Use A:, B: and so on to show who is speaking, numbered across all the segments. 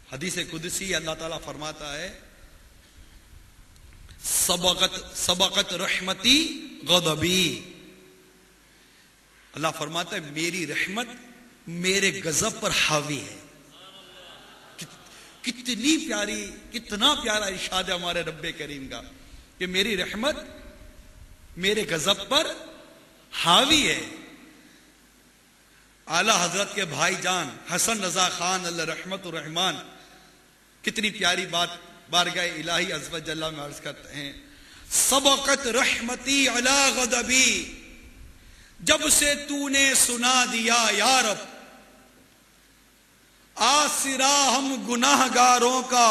A: हदीस कुदसी अल्लाह ताला फरमाता है, सबकत रहमती गदबी। अल्लाह फरमाता है मेरी रहमत मेरे गजब पर हावी है। कितनी प्यारी, कितना प्यारा इरशाद है हमारे रब्बे करीम का कि मेरी रहमत मेरे गजब पर हावी है। आला हजरत के भाईजान हसन रजा खान अल्लाह रहमत रहमान कितनी प्यारी बात बारगाह इलाही अज़्ज़ व जल्ला में अर्ज करते हैं, सबकत रहमती अला गदबी, जब से तूने सुना दिया या रब आसिरा हम गुनाहगारों का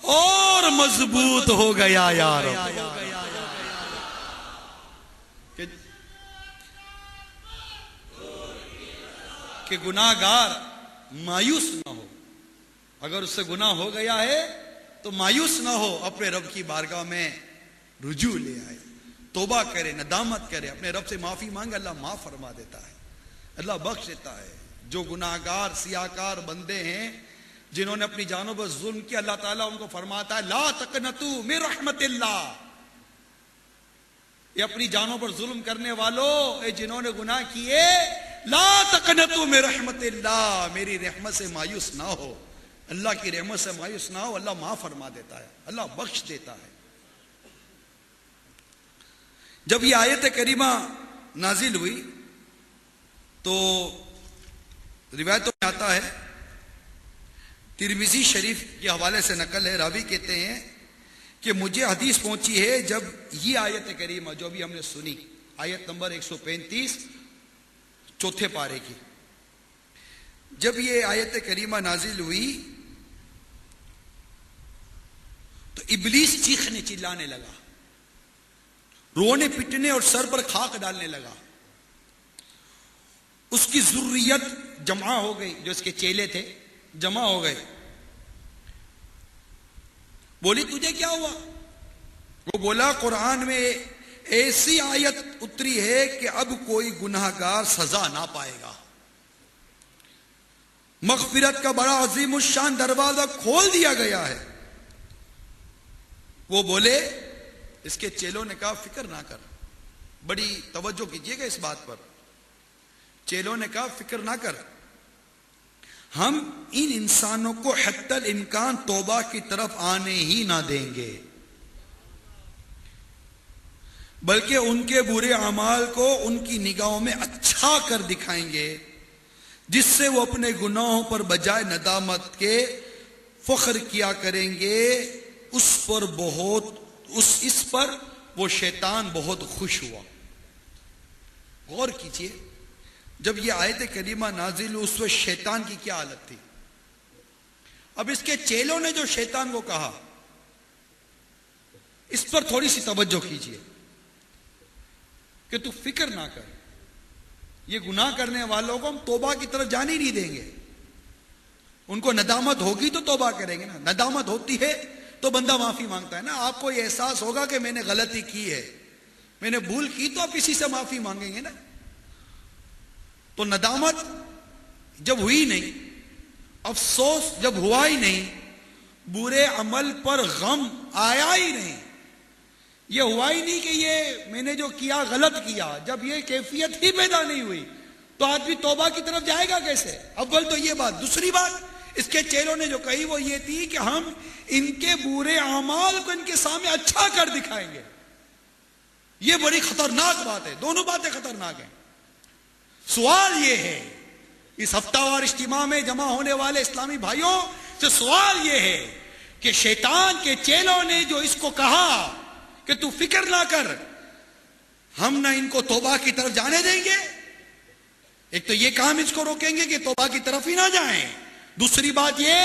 A: और मजबूत हो गया या रब। कि गुनाहगार मायूस ना हो, अगर उससे गुनाह हो गया है तो मायूस ना हो, अपने रब की बारगाह में रुजू ले आए, तौबा करे, नदामत करे, अपने रब से माफी मांगे, अल्लाह माफ फरमा देता है, अल्लाह बख्श देता है। जो गुनाहगार सियाकार बंदे हैं जिन्होंने अपनी जानों पर जुल्म किया, अल्लाह ताला उनको फरमाता है ला तकनतू मिन रहमतिल्लाह, ये अपनी जानों पर जुल्म करने वालों, ये जिन्होंने गुनाह किए, ला तकनतू मिन रहमतिल्लाह, मेरी रहमत से मायूस ना हो, अल्लाह की रहमत से मायूस ना हो, अल्लाह माफ फरमा देता है, अल्लाह बख्श देता है। जब ये आयत करीमा नाजिल हुई तो रिवायतों में आता है, तिरमिजी शरीफ के हवाले से नकल है, रावी कहते हैं कि मुझे हदीस पहुंची है जब ये आयत करीमा जो भी हमने सुनी, आयत नंबर 135 चौथे पारे की, जब ये आयत करीमा नाजिल हुई तो इब्लीस चीखने चिल्लाने लगा, रोने पिटने और सर पर खाक डालने लगा। उसकी जुर्रियत जमा हो गई, जो इसके चेले थे जमा हो गए, बोली तुझे क्या हुआ? वो बोला कुरान में ऐसी आयत उतरी है कि अब कोई गुनाहगार सजा ना पाएगा, मगफिरत का बड़ा अजीम शान दरवाजा खोल दिया गया है। वो बोले, इसके चेलों ने कहा फिक्र ना कर, बड़ी तवज्जो कीजिएगा इस बात पर, चेलों ने कहा फिक्र ना कर, हम इन इंसानों को हत्तल इम्कान तौबा की तरफ आने ही ना देंगे, बल्कि उनके बुरे अमाल को उनकी निगाहों में अच्छा कर दिखाएंगे, जिससे वो अपने गुनाहों पर बजाय नदामत के फख्र किया करेंगे। इस पर वो शैतान बहुत खुश हुआ। गौर कीजिए, जब ये आयत करीमा नाजिल उस वक्त शैतान की क्या हालत थी। अब इसके चेलों ने जो शैतान को कहा, इस पर थोड़ी सी तवज्जो कीजिए कि तू फिक्र ना कर, ये गुनाह करने वालों को हम तौबा की तरफ जाने नहीं देंगे, उनको नदामत होगी तो तौबा करेंगे ना, नदामत होती है तो बंदा माफी मांगता है ना। आपको ये एहसास होगा कि मैंने गलती की है, मैंने भूल की, तो आप इसी से माफी मांगेंगे ना। तो नदामत जब हुई नहीं, अफसोस जब हुआ ही नहीं, बुरे अमल पर गम आया ही नहीं, ये हुआ ही नहीं कि ये मैंने जो किया गलत किया, जब ये कैफियत ही पैदा नहीं हुई तो आदमी तौबा की तरफ जाएगा कैसे? अव्वल तो ये बात। दूसरी बात इसके चेलों ने जो कही वो ये थी कि हम इनके बुरे अमाल को इनके सामने अच्छा कर दिखाएंगे। ये बड़ी खतरनाक बात है, दोनों बातें खतरनाक हैं। सवाल ये है, इस हफ्तावार इज्तिमा में जमा होने वाले इस्लामी भाइयों से सवाल ये है कि शैतान के चेलों ने जो इसको कहा कि तू फिक्र ना कर, हम ना इनको तौबा की तरफ जाने देंगे, एक तो ये काम इसको रोकेंगे कि तौबा की तरफ ही ना जाएं, दूसरी बात ये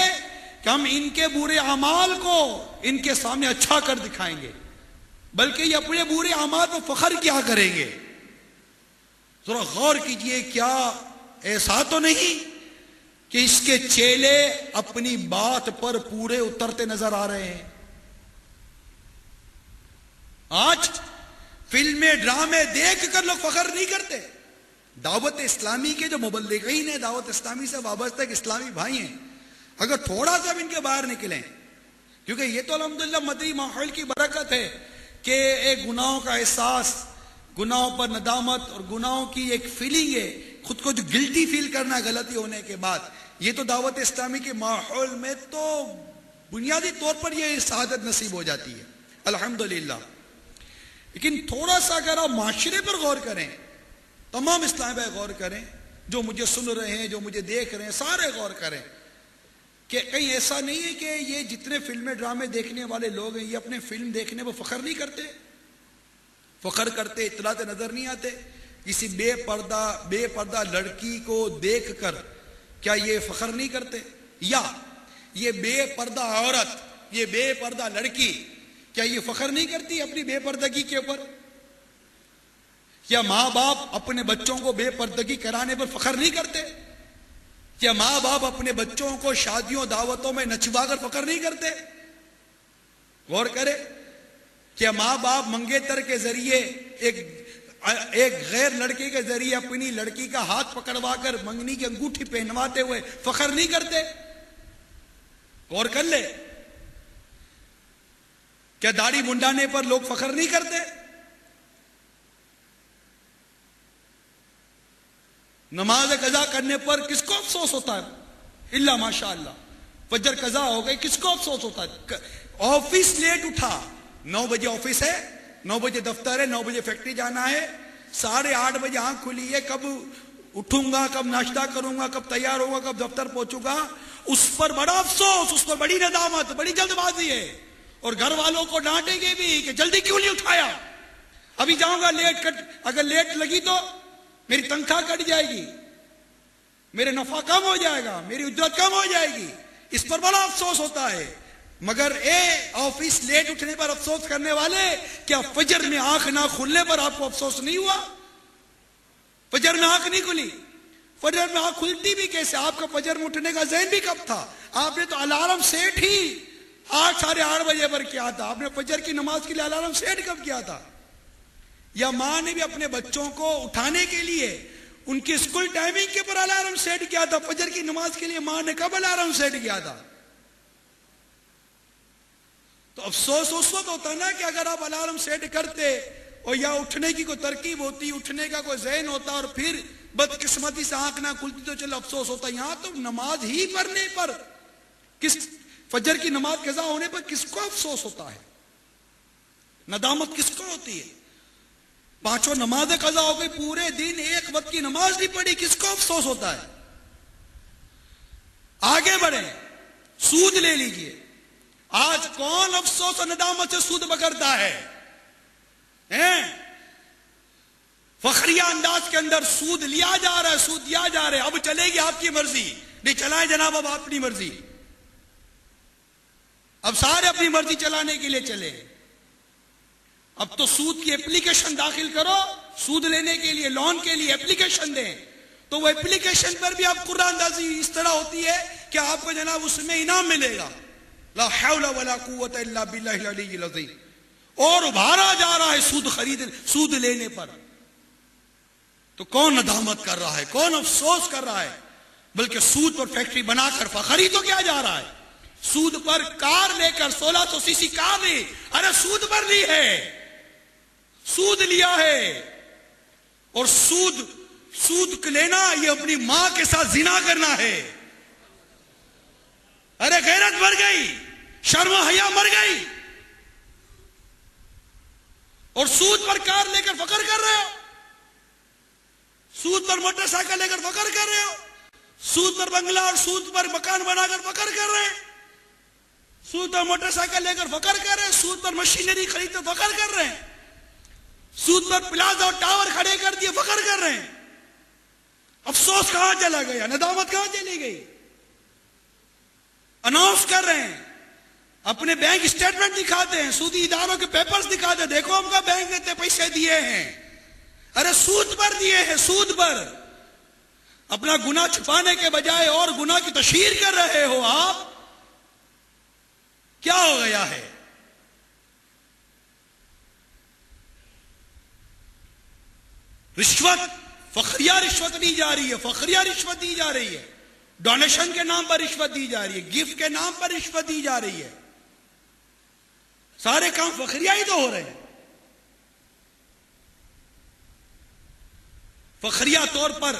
A: कि हम इनके बुरे अमाल को इनके सामने अच्छा कर दिखाएंगे, बल्कि ये अपने बुरे अमाल पर फख्र क्या करेंगे। थोड़ा गौर कीजिए, क्या ऐसा तो नहीं कि इसके चेले अपनी बात पर पूरे उतरते नजर आ रहे हैं। आज फिल्में ड्रामे देख कर लोग फख्र नहीं करते। दावत इस्लामी के जो मुबल्लिगीन है, दावत इस्लामी से वाबस्ता एक इस्लामी भाई हैं, अगर थोड़ा सा भी इनके बाहर निकलें, क्योंकि ये तो अल्हम्दुलिल्लाह मदनी माहौल की बरकत है कि एक गुनाहों का एहसास, गुनाहों पर नदामत और गुनाहों की एक फीलिंग है, खुद को जो गिल्टी फील करना गलती होने के बाद, ये तो दावत इस्लामी के माहौल में तो बुनियादी तौर पर ये शहादत नसीब हो जाती है अल्हम्दुलिल्लाह। लेकिन थोड़ा सा अगर आप माशरे पर गौर करें, तमाम इस्लाम पर गौर करें, जो मुझे सुन रहे हैं, जो मुझे देख रहे हैं, सारे गौर करें कि कहीं ऐसा नहीं है कि ये जितने फिल्में ड्रामे देखने वाले लोग हैं, ये अपने फिल्म देखने पर फख्र नहीं करते, फख्र करते, इतलाते नजर नहीं आते। किसी बेपर्दा लड़की को देखकर क्या ये फख्र नहीं करते? या ये बेपर्दा औरत, ये बेपर्दा लड़की, क्या ये फख्र नहीं करती अपनी बेपर्दगी के ऊपर? क्या माँ बाप अपने बच्चों को बेपर्दगी कराने पर फख्र नहीं करते? क्या माँ बाप अपने बच्चों को शादियों दावतों में नचवाकर फख्र नहीं करते? गौर करे, क्या माँ बाप मंगेतर के जरिए एक गैर लड़के के जरिए अपनी लड़की का हाथ पकड़वाकर मंगनी की अंगूठी पहनवाते हुए फख्र नहीं करते? गौर कर ले, क्या दाढ़ी मुंडाने पर लोग फख्र नहीं करते? नमाज कजा करने पर किसको अफसोस होता है? इल्ला माशाअल्लाह, फजर कजा हो गई, किसको अफसोस होता है? ऑफिस लेट उठा, 9 बजे ऑफिस है, 9 बजे दफ्तर है, 9 बजे फैक्ट्री जाना है, 8:30 बजे आंख खुली है, कब उठूंगा, कब नाश्ता करूंगा, कब तैयार होगा, कब दफ्तर पहुंचूंगा, उस पर बड़ा अफसोस, उस पर बड़ी नदामत, बड़ी जल्दबाजी है। और घर वालों को डांटेंगे भी कि जल्दी क्यों नहीं उठाया, अभी जाऊंगा लेट, अगर लेट लगी तो मेरी तनख्वाह कट जाएगी, मेरे नफा कम हो जाएगा, मेरी उज्जत कम हो जाएगी, इस पर बड़ा अफसोस होता है। मगर ऑफिस लेट उठने पर अफसोस करने वाले, क्या फजर में आंख ना खुलने पर आपको अफसोस नहीं हुआ? फजर में आंख नहीं खुली, फजर में आंख खुलती भी कैसे? आपका फजर में उठने का ज़हन भी कब था? आपने तो अलार्म सेट ही 8, 8:30 बजे पर किया था। आपने फजर की नमाज के लिए अलार्म सेट कब किया था? या माँ ने भी अपने बच्चों को उठाने के लिए उनकी स्कूल टाइमिंग के पर अलार्म सेट किया था। फजर की नमाज के लिए माँ ने कब अलार्म सेट किया था? तो अफसोस उस वक्त होता ना कि अगर आप अलार्म सेट करते और या उठने की कोई तरकीब होती, उठने का कोई ज़हन होता और फिर बदकिस्मती से आंख ना खुलती तो चलो अफसोस होता। यहां तो नमाज ही पढ़ने पर, फजर की नमाज कज़ा होने पर किसको अफसोस होता है? नदामत किसको होती है? 5 नमाजें कज़ा हो गई, पूरे दिन एक वक्त की नमाज नहीं पढ़ी, किसको अफसोस होता है? आगे बढ़े, सूद ले लीजिए। आज कौन अफसोस और नदामत से सूद पकड़ता है? फखरिया अंदाज के अंदर सूद लिया जा रहा है, सूद दिया जा रहा है। अब चलेगी आपकी मर्जी, नहीं चलाए जनाब, अब अपनी मर्जी, अब सारे अपनी मर्जी चलाने के लिए चले। अब तो सूद की एप्लीकेशन दाखिल करो, सूद लेने के लिए, लोन के लिए एप्लीकेशन दें, तो वो एप्लीकेशन पर भी आप कुरान अंदाजी इस तरह होती है कि आपको जनाब उसमें इनाम मिलेगा, ला हौला वला कुव्वता इल्ला बिल्लाहिल अलीय्यिल अज़ीम। और उभारा जा रहा है सूद लेने पर। तो कौन नदामत कर रहा है, कौन अफसोस कर रहा है? बल्कि सूद पर फैक्ट्री बनाकर फखर ही तो किया जा रहा है। सूद पर कार लेकर 1600 सीसी कार ली, अरे सूद पर ली है, सूद लिया है। और सूद लेना ये अपनी मां के साथ जिना करना है। अरे गैरत मर गई, शर्म हया मर गई, और सूद पर कार लेकर फखर कर रहे हो, सूद पर मोटरसाइकिल लेकर फखर कर रहे हो, सूद पर बंगला और सूद पर मकान बनाकर फखर कर रहे हैं, सूद पर मोटरसाइकिल लेकर फखर कर रहे हैं, सूद पर मशीनरी खरीदकर फखर कर रहे हैं, सूद पर प्लाजा और टावर खड़े कर दिए फखर कर रहे हैं। अफसोस कहां चला गया, नदामत कहां चली गई? अनाउंस कर रहे हैं, अपने बैंक स्टेटमेंट दिखाते हैं, सूदी इदारों के पेपर्स दिखाते हैं, देखो हमका बैंक ने पैसे दिए हैं। अरे सूद पर दिए हैं, सूद पर। अपना गुनाह छुपाने के बजाय और गुनाह की तशहीर कर रहे हो आप। क्या हो गया है? रिश्वत, फखरिया रिश्वत दी जा रही है, फखरिया रिश्वत दी जा रही है। डोनेशन के नाम पर रिश्वत दी जा रही है, गिफ्ट के नाम पर रिश्वत दी जा रही है। सारे काम फखरिया ही तो हो रहे हैं। फखरिया तौर पर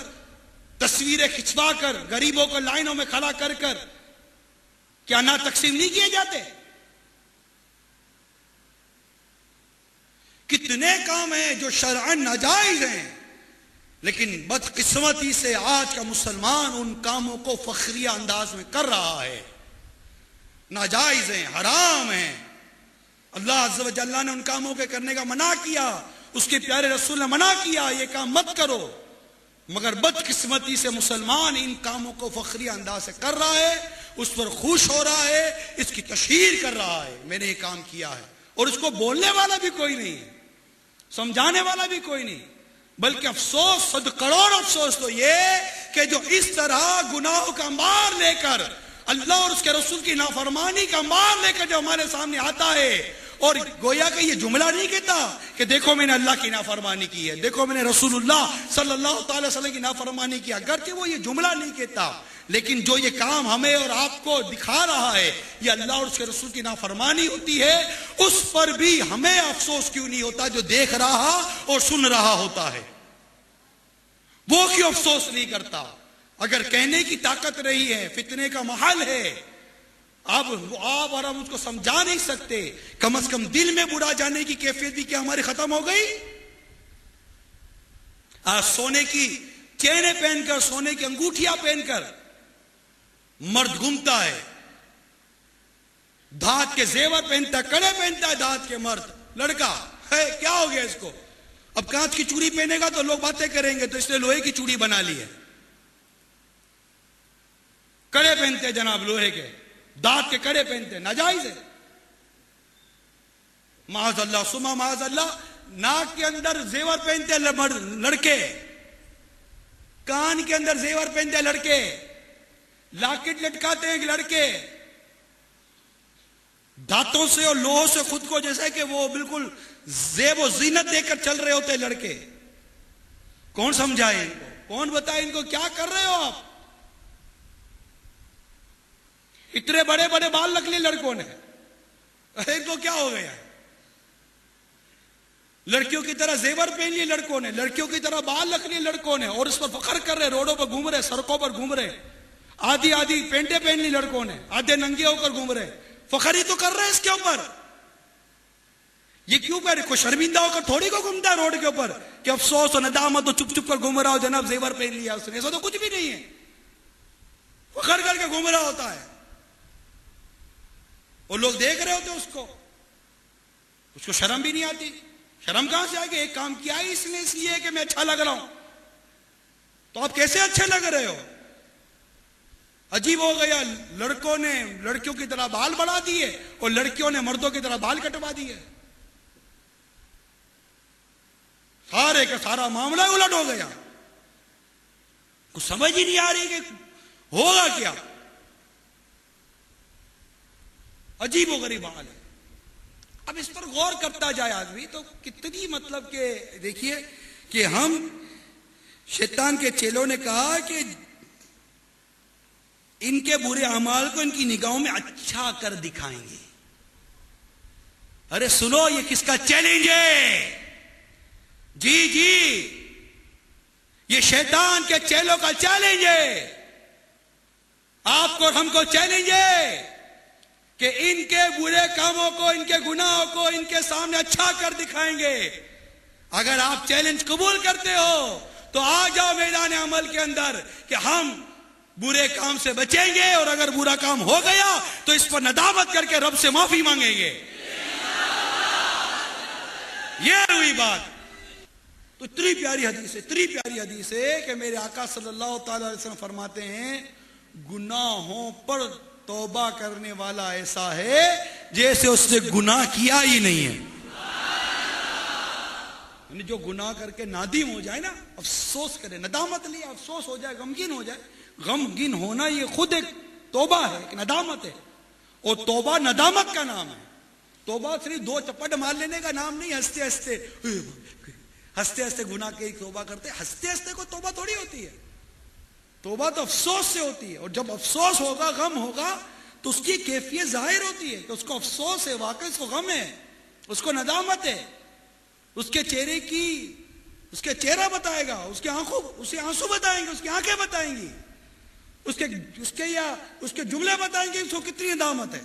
A: तस्वीरें खिंचवा कर गरीबों को लाइनों में खड़ा कर कर क्या ना तकसीम नहीं किए जाते? कितने काम हैं जो शरअन नाजायज हैं, लेकिन बदकिस्मती से आज का मुसलमान उन कामों को फखरिया अंदाज में कर रहा है। नाजायज हैं, हराम हैं। अल्लाह अज़्ज़ व जल्ला ने उन कामों के करने का मना किया, उसके प्यारे रसूल ने मना किया ये काम मत करो, मगर बदकिस्मती से मुसलमान इन कामों को फखरिया अंदाज से कर रहा है, उस पर खुश हो रहा है, इसकी तशहीर कर रहा है मैंने ये काम किया है। और उसको बोलने वाला भी कोई नहीं है, समझाने वाला भी कोई नहीं। बल्कि अफसोस, सद करोड़ अफसोस तो ये कि जो इस तरह गुनाहों का मार लेकर, अल्लाह और उसके रसूल की नाफरमानी का मार लेकर जो हमारे सामने आता है, और गोया का ये जुमला नहीं कहता कि देखो मैंने अल्लाह की नाफरमानी की है, देखो मैंने रसूलुल्लाह सल्लल्लाहु अलैहि वसल्लम की नाफरमानी की, अगर कि वो ये जुमला नहीं कहता, लेकिन जो ये काम हमें और आपको दिखा रहा है ये अल्लाह और उसके रसूल की नाफरमानी होती है, उस पर भी हमें अफसोस क्यों नहीं होता जो देख रहा और सुन रहा होता है? वो क्यों अफसोस नहीं करता? अगर कहने की ताकत रही है, फितने का महल है, अब आप और हम उसको समझा नहीं सकते, कम से कम दिल में बुरा जाने की कैफियत भी क्या हमारी खत्म हो गई? आज सोने की चेनें पहनकर, सोने की अंगूठियां पहनकर मर्द घूमता है, धात के जेवर पहनता, कड़े पहनता है धात के मर्द, लड़का है, क्या हो गया इसको? अब कांच की चूड़ी पहनेगा तो लोग बातें करेंगे, तो इसलिए लोहे की चूड़ी बना ली है। कड़े पहनते हैं जनाब, लोहे के दांत के कड़े पहनते हैं, नाजायज है। माज़अल्लाह सुमा माज़अल्लाह, नाक के अंदर जेवर पहनते हैं लड़के, कान के अंदर जेवर पहनते हैं लड़के, लॉकेट लटकाते हैं लड़के, दांतों से और लोहों से खुद को जैसे कि वो बिल्कुल ज़ेब और ज़ीनत देकर चल रहे होते हैं लड़के। कौन समझाए इनको, कौन बताए इनको क्या कर रहे हो आप? इतने बड़े बड़े बाल रख लिए लड़कों ने, अरे इनको क्या हो गया? लड़कियों की तरह जेवर पहन लिए लड़कों ने, लड़कियों की तरह बाल रख लिए लड़कों ने, और इस पर फखर कर रहे, रोडों पर घूम रहे, सड़कों पर घूम रहे, आधी आधी पेंटे पहन ली लड़कों ने, आधे नंगे होकर घूम रहे, फखरी तो कर रहे हैं इसके ऊपर। ये क्यों कर? कोई शर्मिंदा होकर थोड़ी को घूमता है रोड के ऊपर कि अफसोस और नदामत तो चुप चुप कर घूम रहा हो, जनाब जेवर पहन लिया उसने, ऐसा तो कुछ भी नहीं है, फखर करके घूम रहा होता है, और लोग देख रहे होते उसको शर्म भी नहीं आती। शर्म कहां से आएगी? एक काम किया ही इसने इसलिए कि मैं अच्छा लग रहा हूं, तो आप कैसे अच्छे लग रहे हो? अजीब हो गया, लड़कों ने लड़कियों की तरह बाल बढ़ा दिए और लड़कियों ने मर्दों की तरह बाल कटवा दिए, सारे का सारा मामला उलट हो गया। कुछ समझ ही नहीं आ रही कि होगा क्या। अजीब व गरीब हाल है। अब इस पर गौर करता जाए आदमी तो कितनी मतलब के देखिए कि हम शैतान के चेलों ने कहा कि इनके बुरे अमाल को इनकी निगाहों में अच्छा कर दिखाएंगे। अरे सुनो, ये किसका चैलेंज है? जी जी, ये शैतान के चेलों का चैलेंज है। आपको और हमको चैलेंज है कि इनके बुरे कामों को, इनके गुनाहों को इनके सामने अच्छा कर दिखाएंगे। अगर आप चैलेंज कबूल करते हो तो आ जाओ मैदान अमल के अंदर कि हम बुरे काम से बचेंगे, और अगर बुरा काम हो गया तो इस पर नदामत करके रब से माफी मांगेंगे। ये हुई बात। तो इतनी प्यारी हदीस है कि मेरे आका सल्लल्लाहु अलैहि वसल्लम फरमाते हैं, गुनाहों पर तौबा करने वाला ऐसा है जैसे उसने गुनाह किया ही नहीं है। जो गुनाह करके नादिम हो जाए ना, अफसोस करे, नदामत लिए अफसोस हो जाए, गमगीन हो जाए। गमगीन होना ये खुद एक तौबा है, एक नदामत है, और तौबा नदामत का नाम है। तौबा सिर्फ दो चपट मार लेने का नाम नहीं। हंसते हंसते गुनाह के तौबा करते, हंसते हंसते को तौबा थोड़ी होती है। तौबा तो अफसोस से होती है, और जब अफसोस होगा, गम होगा, तो उसकी कैफियत जाहिर होती है कि उसको अफसोस है, वाकई उसको गम है, उसको नदामत है। उसके चेहरे की, उसके चेहरा बताएगा, उसके आंखों, उसे आंसू बताएंगे, उसकी आंखें बताएंगी, उसके जुमले बताएंगे उसको कितनी नदामत है।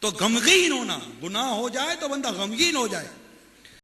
A: तो गमगीन होना, गुनाह हो जाए तो बंदा गमगीन हो जाए।